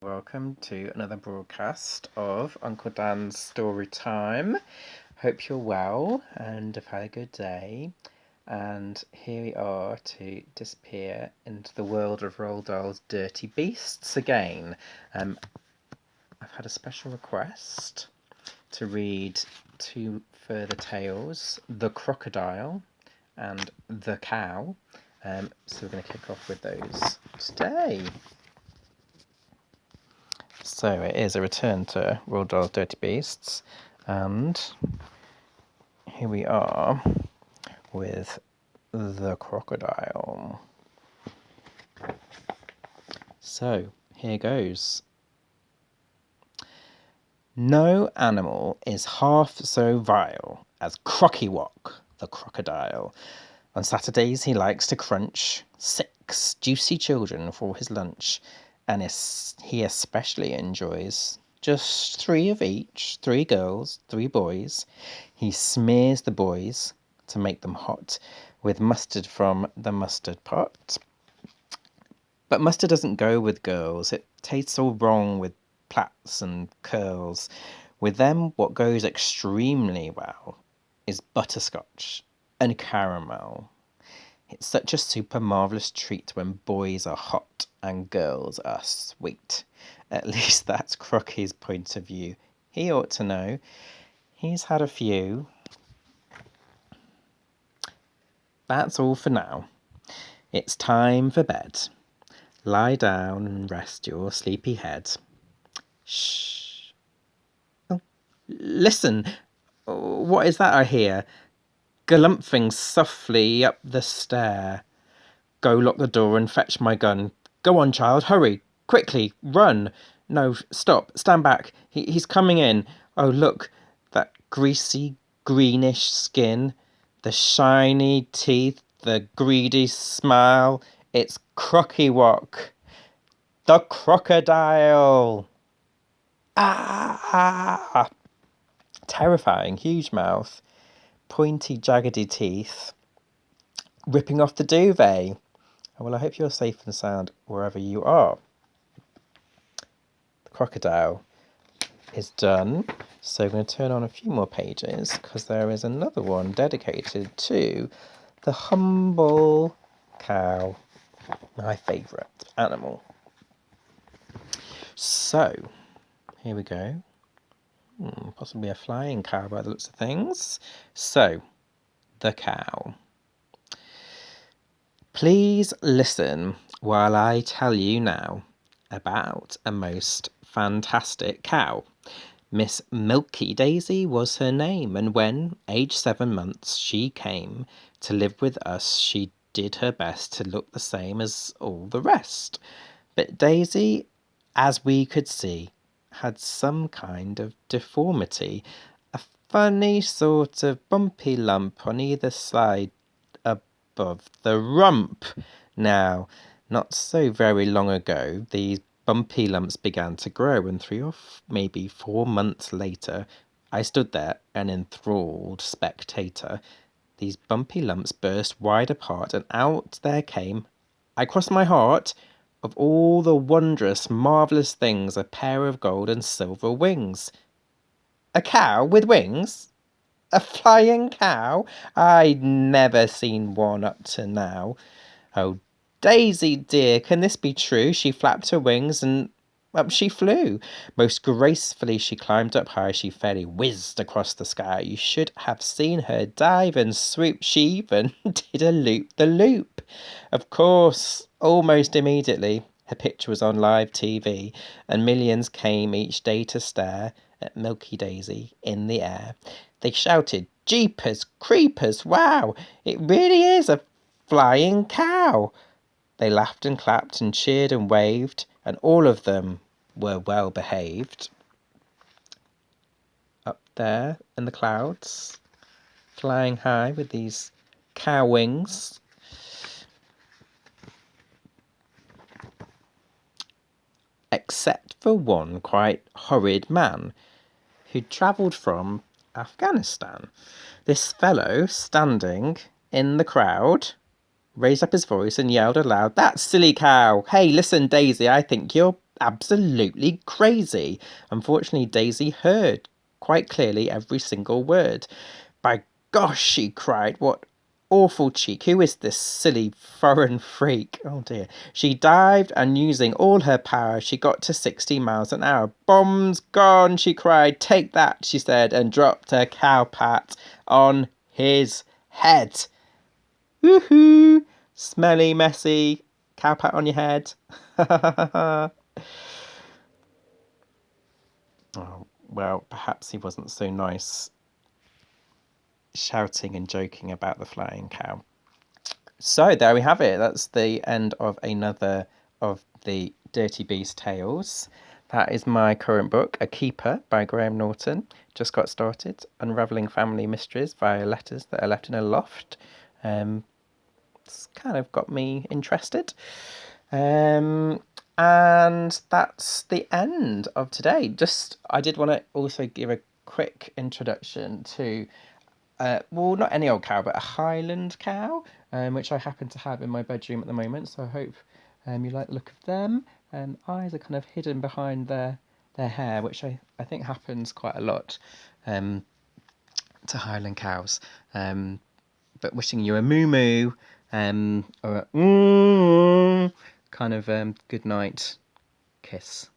Welcome to another broadcast of Uncle Dan's Story Time. Hope you're well and have had a good day. And here we are to disappear into the world of Roald Dahl's Dirty Beasts again. I've had a special request to read two further tales, The Crocodile and The Cow. So we're going to kick off with those today. So it is a return to Roald Dahl's Dirty Beasts, and here we are with the crocodile. So here goes. No animal is half so vile as Crockywock, the crocodile. On Saturdays he likes to crunch 6 juicy children for his lunch, and he especially enjoys just 3 of each, 3 girls, 3 boys. He smears the boys to make them hot with mustard from the mustard pot. But mustard doesn't go with girls. It tastes all wrong with plaits and curls. With them, what goes extremely well is butterscotch and caramel. It's such a super marvellous treat when boys are hot and girls are sweet. At least that's Crocky's point of view. He ought to know. He's had a few. That's all for now. It's time for bed. Lie down and rest your sleepy head. Shh. Oh, listen. What is that I hear? Galumphing softly up the stair. Go lock the door and fetch my gun. Go on, child, hurry, quickly, run. No, stop, stand back. He's coming in. Oh, look, that greasy, greenish skin, the shiny teeth, the greedy smile. It's Crockywock, the crocodile. Ah! Terrifying, huge mouth, pointy, jaggedy teeth, ripping off the duvet. Well, I hope you're safe and sound wherever you are. The crocodile is done, so I'm going to turn on a few more pages because there is another one dedicated to the humble cow, my favourite animal. So, here we go. Possibly a flying cow by the looks of things. So, the cow. Please listen while I tell you now about a most fantastic cow. Miss Milky Daisy was her name, and when, aged 7 months, she came to live with us, she did her best to look the same as all the rest. But Daisy, as we could see, had some kind of deformity, a funny sort of bumpy lump on either side above the rump. Now, not so very long ago, these bumpy lumps began to grow, and 3 or maybe 4 months later, I stood there, an enthralled spectator. These bumpy lumps burst wide apart, and out there came, I cross my heart, of all the wondrous, marvellous things, a pair of gold and silver wings. A cow with wings? A flying cow? I'd never seen one up to now. Oh, Daisy dear, can this be true? She flapped her wings and up she flew. Most gracefully she climbed up high, she fairly whizzed across the sky. You should have seen her dive and swoop. She even did a loop-the-loop. Of course, almost immediately, her picture was on live TV, and millions came each day to stare at Milky Daisy in the air. They shouted, Jeepers, creepers, wow, it really is a flying cow. They laughed and clapped and cheered and waved, and all of them were well behaved. Up there in the clouds, flying high with these cow wings. Except for one quite horrid man who'd travelled from Afghanistan. This fellow, standing in the crowd, raised up his voice and yelled aloud, That silly cow! Hey, listen, Daisy, I think you're absolutely crazy. Unfortunately, Daisy heard quite clearly every single word. By gosh, she cried, what awful cheek. Who is this silly foreign freak? Oh dear. She dived and using all her power, she got to 60 miles an hour. Bombs gone, she cried. Take that, she said, and dropped her cowpat on his head. Woohoo! Smelly, messy, cowpat on your head. Oh, well, perhaps he wasn't so nice shouting and joking about the flying cow. So there we have it. That's the end of another of the Dirty Beast tales. That is my current book, A Keeper by Graham Norton. Just got started, unravelling family mysteries via letters that are left in a loft. It's kind of got me interested. And that's the end of today. I did want to also give a quick introduction to well, not any old cow, but a Highland cow, which I happen to have in my bedroom at the moment. So I hope you like the look of them. Eyes are kind of hidden behind their hair, which I think happens quite a lot to Highland cows. But wishing you a moo moo or a kind of good night kiss.